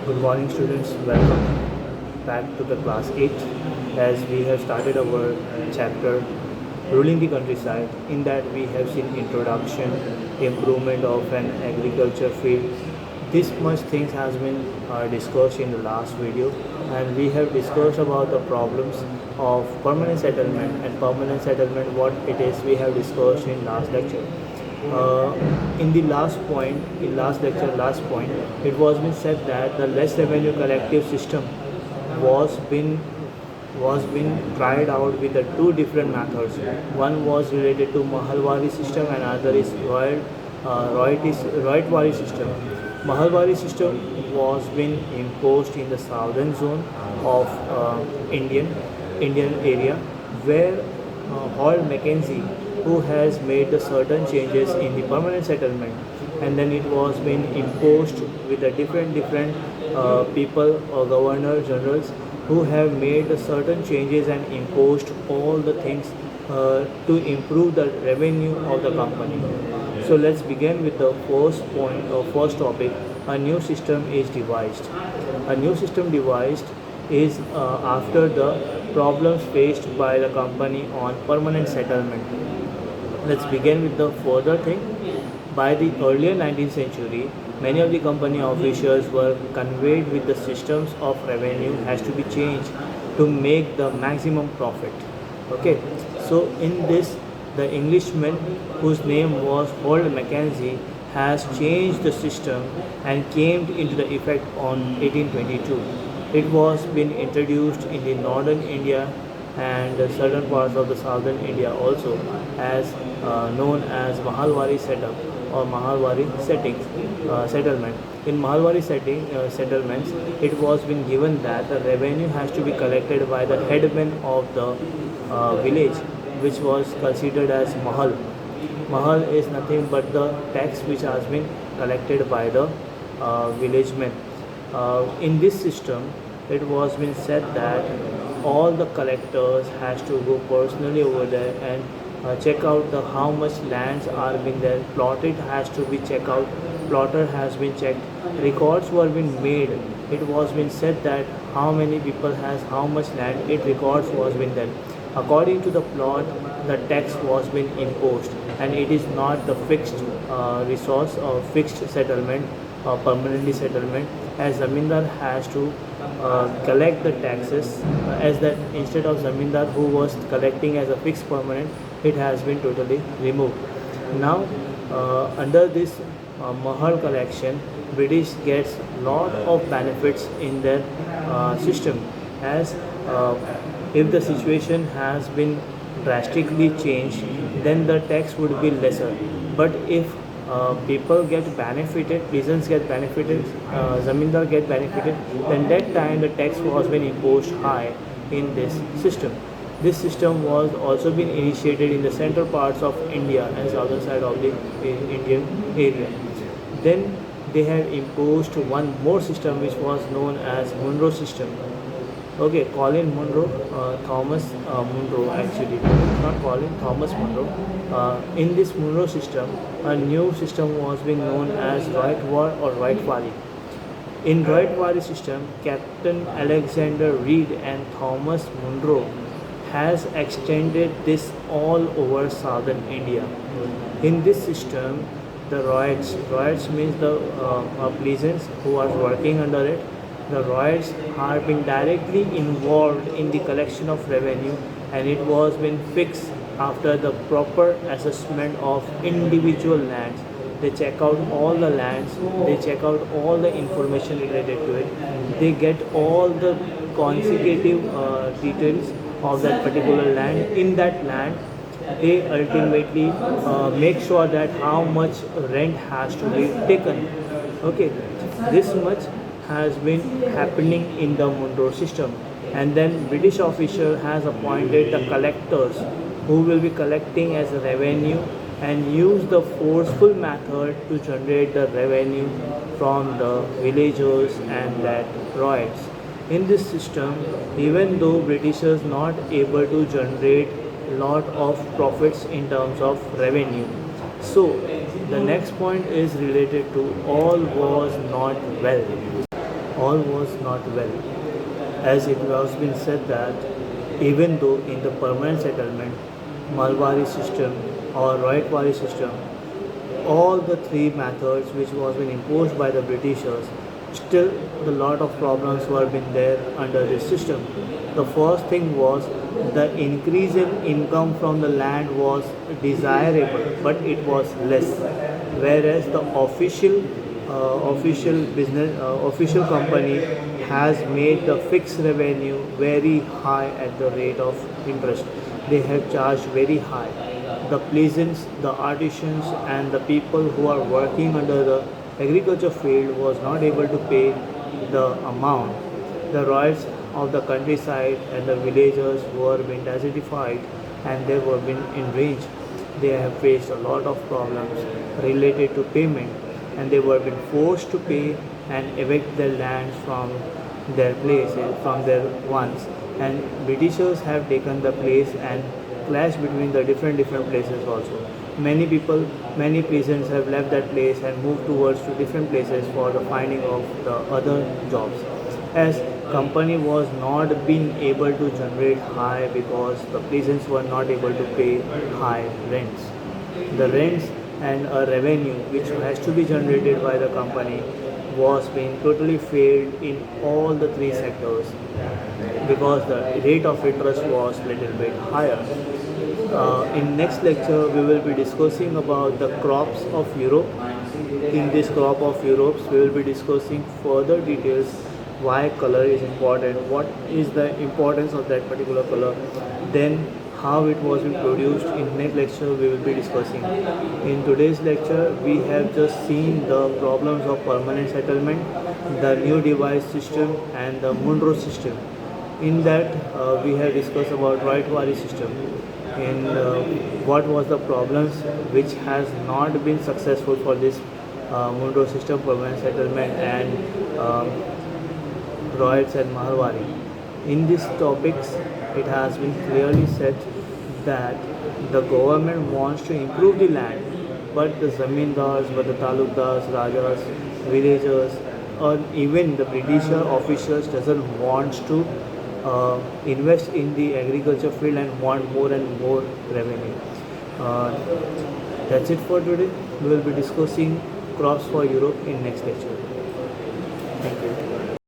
Good morning, students. Welcome back to the class 8 as we have started our chapter Ruling the Countryside. In that, we have seen introduction, improvement of an agriculture field. This much things has been discussed in the last video, and we have discussed about the problems of permanent settlement and permanent settlement, what it is. We have discussed in last lecture. In the last point, in last lecture, last point, it was been said that the less revenue collective system was been tried out with the two different methods. One was related to Mahalwari system and other is Royatwari system. Mahalwari system was been imposed in the southern zone of Indian area where Hall Mackenzie, who has made the certain changes in the permanent settlement, and then it was been imposed with the different people or governor generals who have made the certain changes and imposed all the things to improve the revenue of the company. So let's begin with the first point or first topic. A new system is devised. A new system devised is after the problems faced by the company on permanent settlement. Let's begin with the further thing. By the earlier 19th century, many of the company officials were conveyed with the systems of revenue has to be changed to make the maximum profit. Okay, so in this, the Englishman whose name was Hall Mackenzie has changed the system and came into the effect on 1822. It was been introduced in the northern India and certain parts of the southern India also as known as Mahalwari setup or Mahalwari settlement. In Mahalwari settlements, it was been given that the revenue has to be collected by the headman of the village, which was considered as Mahal. Mahal is nothing but the tax which has been collected by the villagemen. In this system, it was been said that all the collectors has to go personally over there and check out the how much lands are being there. Plotted has to be checked out. Plotter has been checked. Records were being made. It was been said that how many people has how much land. It records was been done. According to the plot, the tax was been imposed, and it is not the fixed resource or fixed settlement or permanently settlement, as zamindar has to collect the taxes as that instead of zamindar who was collecting as a fixed permanent, it has been totally removed. Now under this Mahal collection, British gets lot of benefits in their system, as if the situation has been drastically changed, then the tax would be lesser. But if people get benefited, peasants get benefited, zamindar get benefited, then that time the tax was been imposed high in this system. This system was also been initiated in the central parts of India and southern side of the Indian area. Then they have imposed one more system which was known as Monroe system. Okay, Colin Monroe, Thomas Monroe actually, not Colin, Thomas Monroe. In this Monroe system, a new system was being known as Royatwar or Royatwari. In Royatwari system, Captain Alexander Reed and Thomas Monroe has extended this all over southern India. In this system, the Royats means the peasants who are working under it. The Royals are being directly involved in the collection of revenue, and it was been fixed after the proper assessment of individual lands. They check out all the lands, they check out all the information related to it, they get all the consecutive details of that particular land. In that land, they ultimately make sure that how much rent has to be taken. Okay, this much has been happening in the Monroe system, and then British official has appointed the collectors who will be collecting as a revenue and use the forceful method to generate the revenue from the villagers and that royals. In this system, even though Britishers not able to generate lot of profits in terms of revenue, so the next point is related to all was not well. all was not well, as it has been said that even though in the permanent settlement, Malwari system or Rohitwari system, all the three methods which was been imposed by the Britishers, still a lot of problems were been there under this system. The first thing was the increase in income from the land was desirable, but it was less, whereas the official company has made the fixed revenue very high at the rate of interest. They have charged very high. The peasants, the artisans, and the people who are working under the agriculture field was not able to pay the amount. The royals of the countryside and the villagers were being desertified and they were being enraged. They have faced a lot of problems related to payment and they were being forced to pay and evict their lands from their places, from their ones. And Britishers have taken the place and clash between the different places also. Many people, many peasants have left that place and moved towards to different places for the finding of the other jobs. As company was not being able to generate high because the peasants were not able to pay high rents. The rents and a revenue which has to be generated by the company was being totally failed in all the three sectors because the rate of interest was little bit higher. In next lecture, we will be discussing about the crops of Europe. In this crop of Europe, we will be discussing further details why color is important, what is the importance of that particular color, then how it was produced. In next lecture we will be discussing. In today's lecture we have just seen the problems of permanent settlement, the new device system and the Monroe system. In that we have discussed about Wright-Wary system in what was the problems which has not been successful for this Monroe system, permanent settlement and Royals and Maharwari. In these topics, it has been clearly said that the government wants to improve the land, but the zamindars, but the talukdars, rajas, villagers, or even the British officials doesn't want to invest in the agriculture field and want more and more revenue. Uh, that's it for today. We will be discussing crops for Europe in next lecture. Thank you.